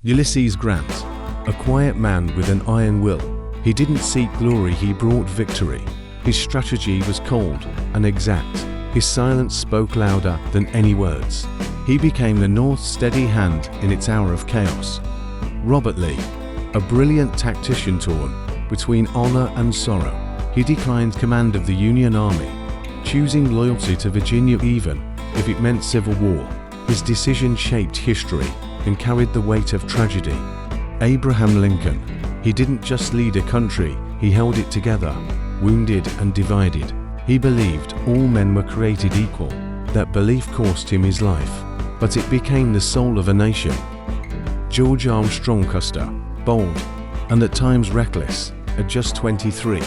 Ulysses Grant, a quiet man with an iron will. He didn't seek glory, he brought victory. His strategy was cold and exact. His silence spoke louder than any words. He became the North's steady hand in its hour of chaos. Robert Lee, a brilliant tactician torn between honor and sorrow. He declined command of the Union Army, choosing loyalty to Virginia even if it meant civil war. His decision shaped history and carried the weight of tragedy. Abraham Lincoln, he didn't just lead a country, he held it together, wounded and divided. He believed all men were created equal. That belief cost him his life, but it became the soul of a nation. George Armstrong Custer, bold and at times reckless, at just 23,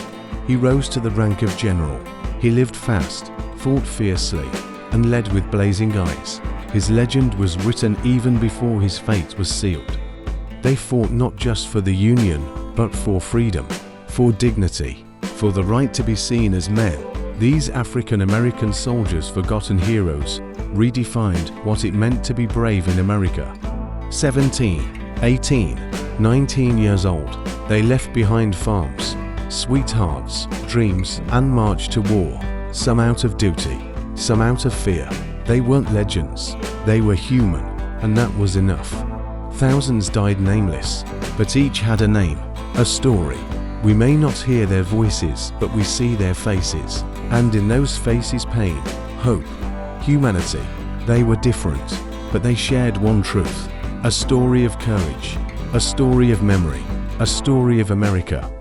he rose to the rank of general. He lived fast, fought fiercely, and led with blazing eyes. His legend was written even before his fate was sealed. They fought not just for the Union, but for freedom, for dignity, for the right to be seen as men. These African-American soldiers, forgotten heroes, redefined what it meant to be brave in America. 17, 18, 19 years old, they left behind farms, sweethearts, dreams, and marched to war, some out of duty, some out of fear. They weren't legends, they were human, and that was enough. Thousands died nameless, but each had a name, a story. We may not hear their voices, but we see their faces, and in those faces pain, hope, humanity. They were different, but they shared one truth, a story of courage, a story of memory, a story of America.